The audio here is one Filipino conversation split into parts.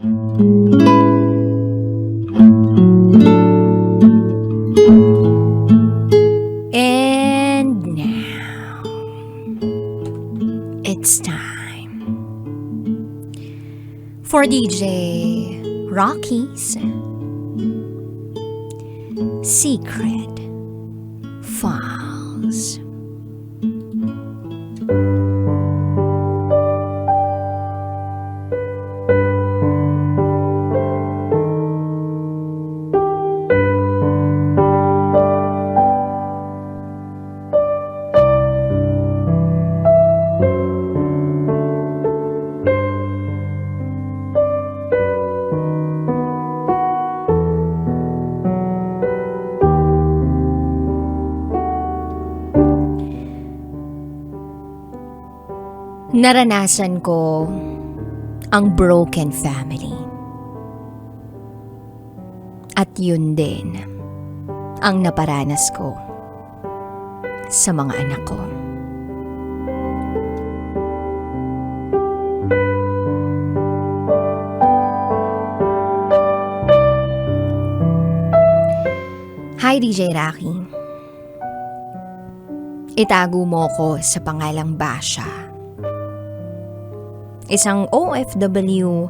And now, it's time for DJ Rocky's Secret Files. Naranasan ko ang broken family. At yun din ang naparanas ko sa mga anak ko. Hi DJ Rocky. Itago mo ko sa pangalang Basha. Isang OFW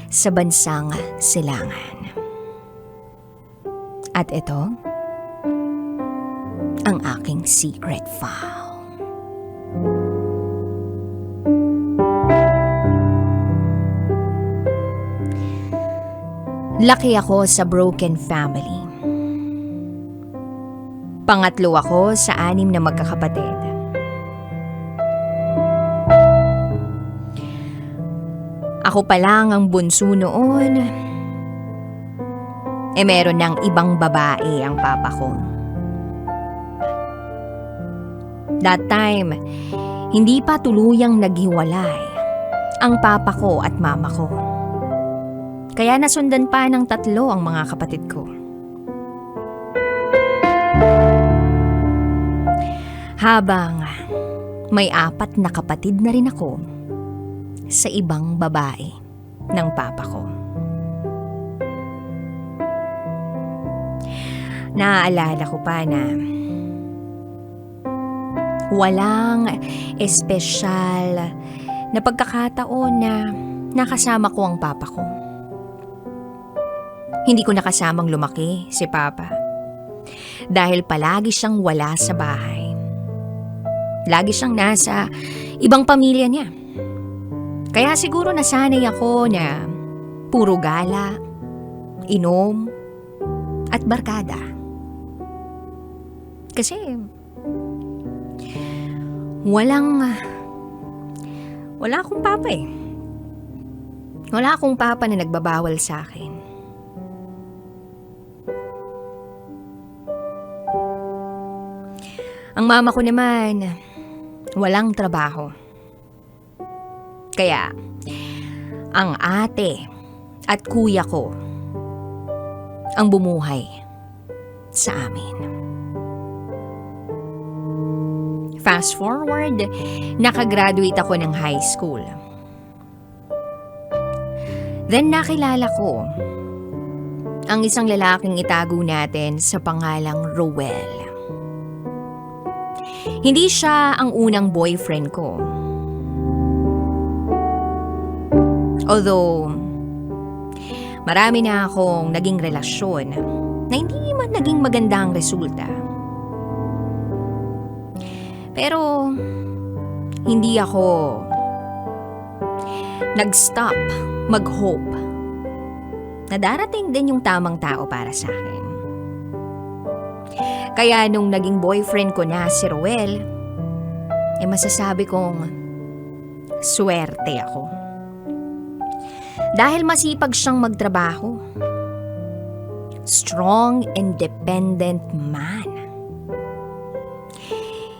sa bansang Silangan. At ito, ang aking secret file. Laki ako sa broken family. Pangatlo ako sa 6 na magkakapatid. Ako pa lang ang bunso noon. Meron ng ibang babae ang papa ko. That time, hindi pa tuluyang naghiwalay ang papa ko at mama ko. Kaya nasundan pa ng 3 ang mga kapatid ko. Habang may 4 na kapatid na rin ako sa ibang babae ng papa ko. Naaalala ko pa na walang espesyal na pagkakataon na nakasama ko ang papa ko. Hindi ko nakasamang lumaki si papa dahil palagi siyang wala sa bahay. Lagi siyang nasa ibang pamilya niya. Kaya siguro nasanay ako na puro gala, inom, at barkada. Kasi wala akong papa eh. Wala akong papa na nagbabawal sa akin. Ang mama ko naman, walang trabaho. Kaya, ang ate at kuya ko ang bumuhay sa amin. Fast forward, nakagraduate ako ng high school. Then nakilala ko ang isang lalaking itago natin sa pangalang Roel. Hindi siya ang unang boyfriend ko. Although, marami na akong naging relasyon na hindi man naging maganda ang resulta. Pero, hindi ako nag-stop mag-hope na darating din yung tamang tao para sa akin. Kaya nung naging boyfriend ko na si Roel, masasabi kong swerte ako. Dahil masipag siyang magtrabaho. Strong, independent man.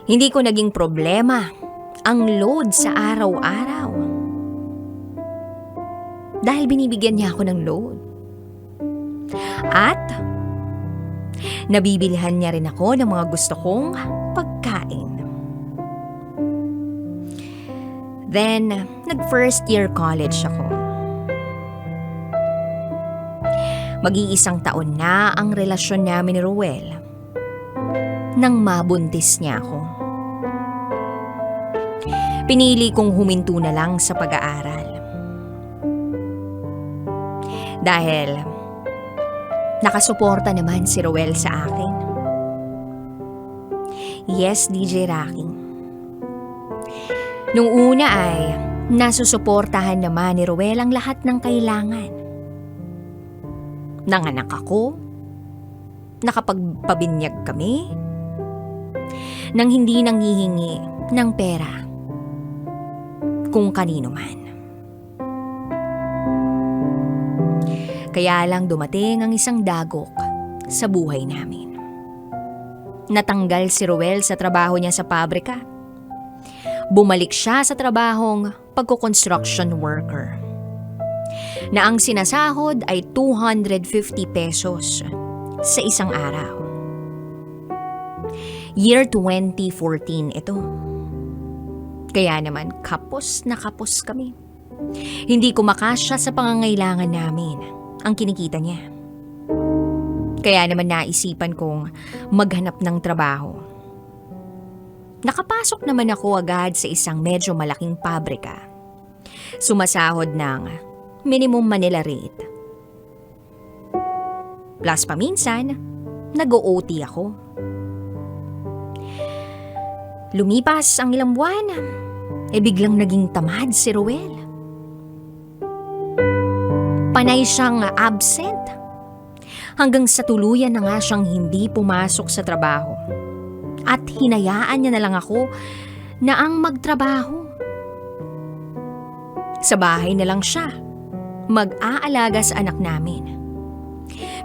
Hindi ko naging problema ang load sa araw-araw. Dahil binibigyan niya ako ng load. At nabibilihan niya rin ako ng mga gusto kong pagkain. Then, nag-first year college ako. Mag-iisang taon na ang relasyon namin ni Ruel nang mabuntis niya ako. Pinili kong huminto na lang sa pag-aaral. Dahil nakasuporta naman si Ruel sa akin. Yes, DJ Rocky. Nung una ay nasusuportahan naman ni Ruel ang lahat ng kailangan. Nanganak ako, nakapagpabinyag kami, nang hindi nanghihingi ng pera kung kanino man. Kaya lang dumating ang isang dagok sa buhay namin. Natanggal si Ruel sa trabaho niya sa pabrika. Bumalik siya sa trabahong pagko-construction worker, na ang sinasahod ay 250 pesos sa isang araw. Year 2014 ito. Kaya naman kapos na kapos kami. Hindi kumakasya sa pangangailangan namin ang kinikita niya. Kaya naman naisipan kong maghanap ng trabaho. Nakapasok naman ako agad sa isang medyo malaking pabrika. Sumasahod ng minimum Manila rate. Plus paminsan, nag-OT ako. Lumipas ang ilang buwan, biglang naging tamad si Ruel. Panay siyang absent. Hanggang sa tuluyan na nga siyang hindi pumasok sa trabaho. At hinayaan niya na lang ako na ang magtrabaho. Sa bahay na lang siya, mag-aalaga sa anak namin.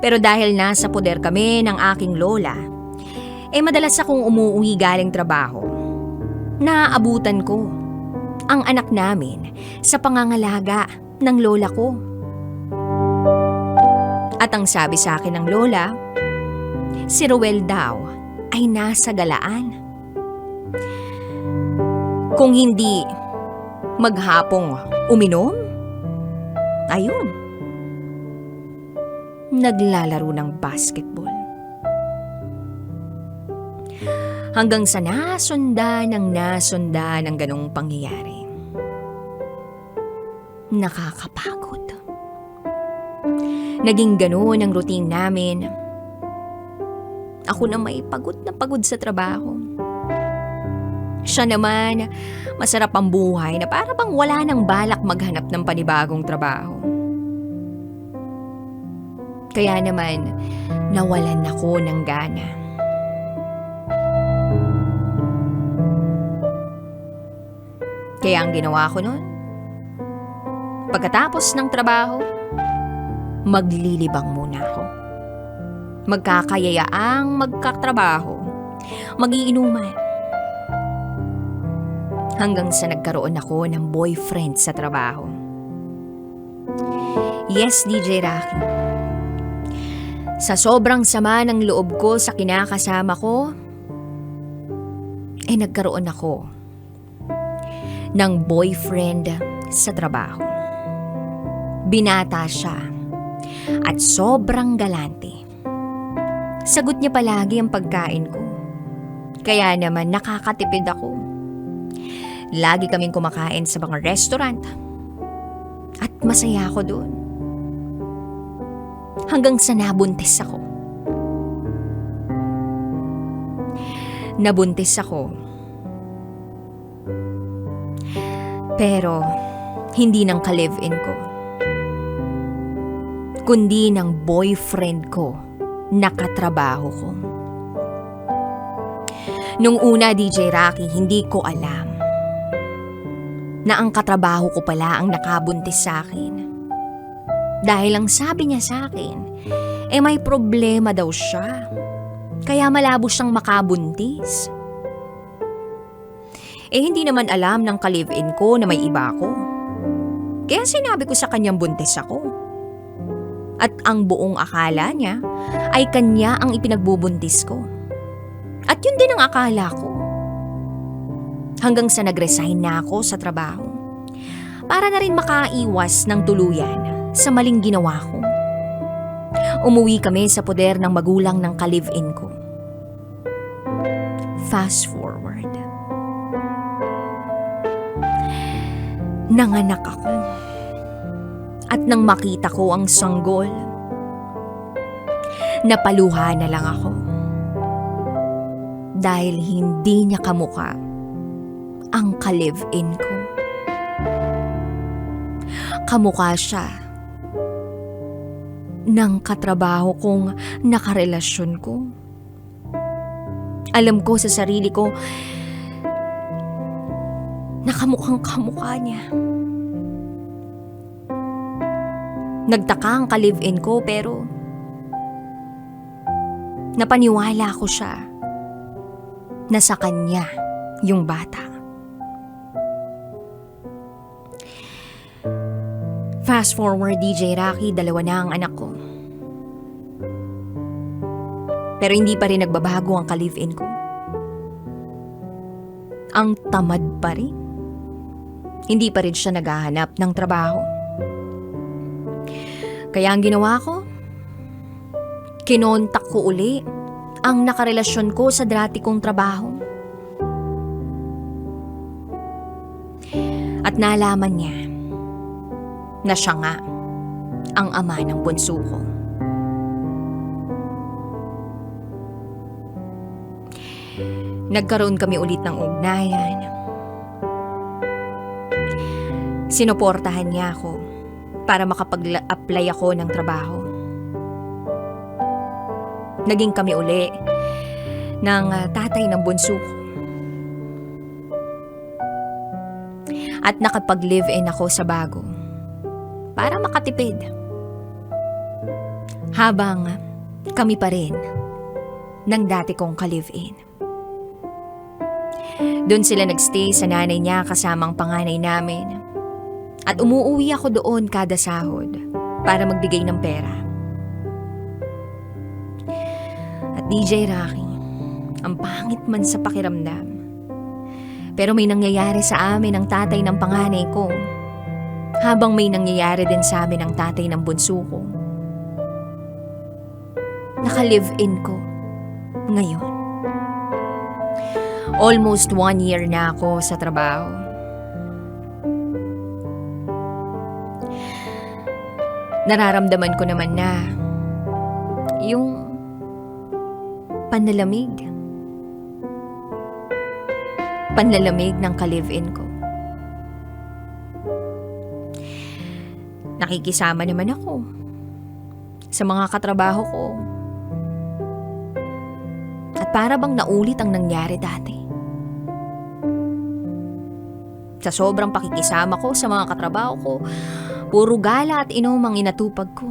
Pero dahil nasa poder kami ng aking lola, madalas akong umuuwi galing trabaho. Naaabutan ko ang anak namin sa pangangalaga ng lola ko. At ang sabi sa akin ng lola, si Ruel daw ay nasa galaan. Kung hindi maghapong uminom, ayun, naglalaro ng basketball. Hanggang sa nasundan ng ganong pangyayari. Nakakapagod. Naging ganoon ang routine namin. Ako na may pagod na pagod sa trabaho. Siya naman, masarap ang buhay na para bang wala nang balak maghanap ng panibagong trabaho. Kaya naman, nawalan ako ng gana. Kaya ang ginawa ko noon, pagkatapos ng trabaho, maglilibang muna ako. Magkakayayaang magkatrabaho, magiinuman. Hanggang sa nagkaroon ako ng boyfriend sa trabaho. Yes, DJ Rocky. Sa sobrang sama ng loob ko sa kinakasama ko, nagkaroon ako ng boyfriend sa trabaho. Binata siya at sobrang galante. Sagot niya palagi ang pagkain ko. Kaya naman nakakatipid ako. Lagi kaming kumakain sa mga restaurant. At masaya ako doon. Hanggang sa nabuntis ako. Nabuntis ako. Pero hindi ng ka-live-in ko, kundi ng boyfriend ko na katrabaho ko. Nung una, DJ Rocky, hindi ko alam na ang katrabaho ko pala ang nakabuntis sa akin. Dahil ang sabi niya sa akin, may problema daw siya. Kaya malabo siyang makabuntis. Hindi naman alam ng ka-live-in ko na may iba ako. Kaya sinabi ko sa kanyang buntis ako. At ang buong akala niya ay kanya ang ipinagbubuntis ko. At yun din ang akala ko. Hanggang sa nag-resign na ako sa trabaho. Para na rin makaiwas ng tuluyan sa maling ginawa ko. Umuwi kami sa poder ng magulang ng ka-live-in ko. Fast forward. Nanganak ako. At nang makita ko ang sanggol, napaluha na lang ako. Dahil hindi niya kamukha ang ka-live-in ko. Kamukha siya ng katrabaho kong nakarelasyon ko. Alam ko sa sarili ko na kamukhang kamukha niya. Nagtaka ang ka-live-in ko pero napaniwala ko siya na sa kanya yung bata. Fast forward, DJ Rocky, 2 na ang anak ko. Pero hindi pa rin nagbabago ang ka-live-in ko. Ang tamad pa rin. Hindi pa rin siya naghahanap ng trabaho. Kaya ang ginawa ko, kinontak ko uli ang nakarelasyon ko sa dati kong trabaho. At nalaman niya na siya nga ang ama ng bunso ko. Nagkaroon kami ulit ng ugnayan. Sinuportahan niya ako para makapag-apply ako ng trabaho. Naging kami uli ng tatay ng bunso ko. At nakapag-live-in ako sa bago para makatipid. Habang kami pa rin ng dati kong ka-live-in. Doon sila nagstay sa nanay niya kasamang panganay namin. At umuuwi ako doon kada sahod para magbigay ng pera. At DJ Rocky, ang pangit man sa pakiramdam. Pero may nangyayari sa amin ang tatay ng panganay ko. Habang may nangyayari din sa amin ang tatay ng bunso ko. Naka-live-in ko ngayon. Almost 1 year na ako sa trabaho. Nararamdaman ko naman na yung panlalamig ng ka-live-in ko. Nakikisama naman ako sa mga katrabaho ko. At para bang naulit ang nangyari dati. Sa sobrang pakikisama ko sa mga katrabaho ko, puro gala at inom ang inatupag ko.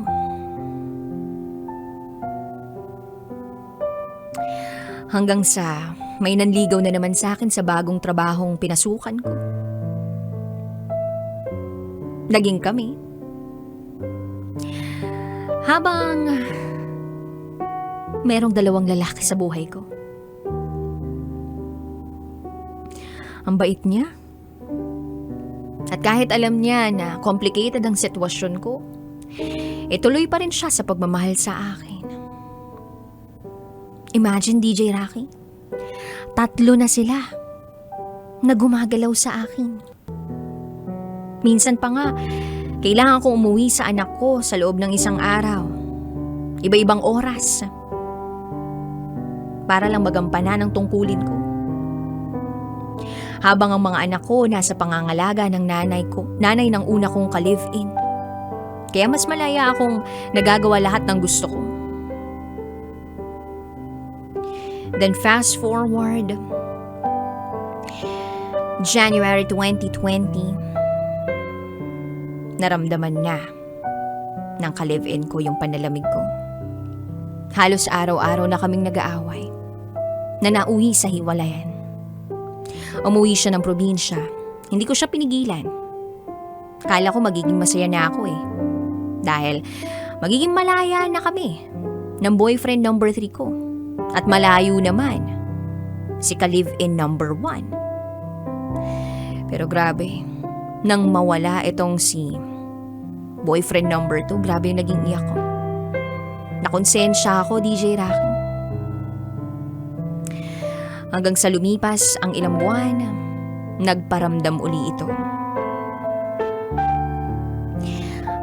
Hanggang sa may nanligaw na naman sa akin sa bagong trabahong pinasukan ko. Naging kami. Habang merong 2 lalaki sa buhay ko. Ang bait niya. At kahit alam niya na complicated ang sitwasyon ko, ituloy pa rin siya sa pagmamahal sa akin. Imagine, DJ Rocky, 3 na sila na gumagalaw sa akin. Minsan pa nga, kailangan kong umuwi sa anak ko sa loob ng 1 araw. Iba-ibang oras. Para lang magampanan ang tungkulin ko. Habang ang mga anak ko nasa pangangalaga ng nanay ng una kong ka-live-in. Kaya mas malaya akong nagagawa lahat ng gusto ko. Then fast forward, January 2020, naramdaman na ng ka-live-in ko yung panlalamig ko. Halos araw-araw na kaming nag-aaway, na nauwi sa hiwalayan. Umuwi siya ng probinsya. Hindi ko siya pinigilan. Kala ko magiging masaya na ako eh. Dahil magiging malaya na kami ng boyfriend number 3 ko. At malayo naman si ka-live-in number 1. Pero grabe, nang mawala itong si boyfriend number 2, grabe yung naging iyak ko. nakonsensya ako, DJ Rocky. Hanggang sa lumipas ang ilang buwan, nagparamdam uli ito.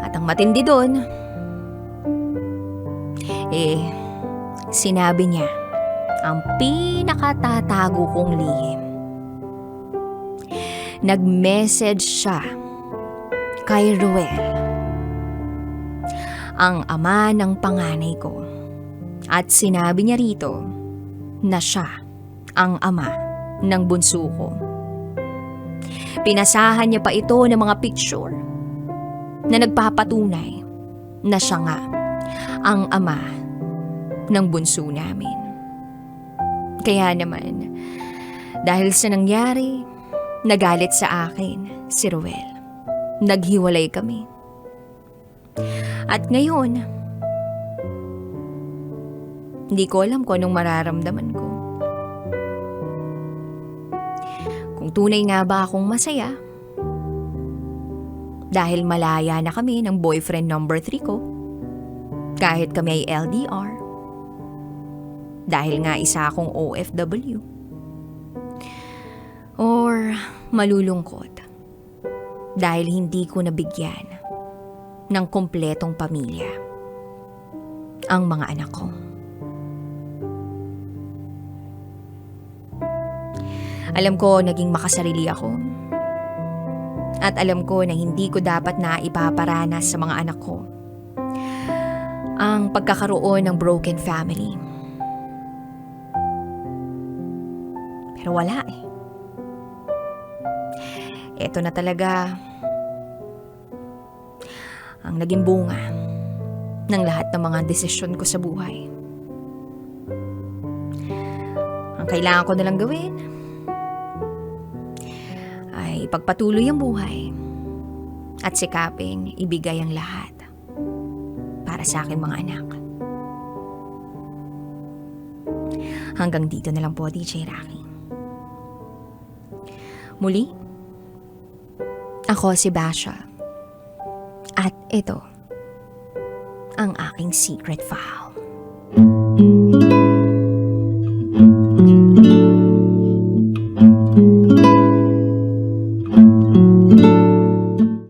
At ang matindi doon, sinabi niya ang pinakatatago kong lihim. Nag-message siya kay Ruel, ang ama ng panganay ko, at sinabi niya rito na siya ang ama ng bunso ko. Pinasahan niya pa ito ng mga picture na nagpapatunay na siya nga ang ama ng bunso namin. Kaya naman, dahil sa nangyari, nagalit sa akin si Ruel. Naghiwalay kami. At ngayon, hindi ko alam kung anong mararamdaman ko. Kung tunay nga ba akong masaya dahil malaya na kami ng boyfriend number 3 ko, kahit kami ay LDR, dahil nga isa akong OFW, or malulungkot dahil hindi ko nabigyan ng kumpletong pamilya ang mga anak ko. Alam ko naging makasarili ako. At alam ko na hindi ko dapat na ipaparanas sa mga anak ko ang pagkakaroon ng broken family. Pero wala eh. Ito na talaga ang naging bunga ng lahat ng mga desisyon ko sa buhay. Ang kailangan ko nalang gawin ay ipagpatuloy ang buhay at sikaping ibigay ang lahat para sa aking mga anak. Hanggang dito na lang po, DJ Rocky. Muli, ako si Basha. At ito ang aking secret file.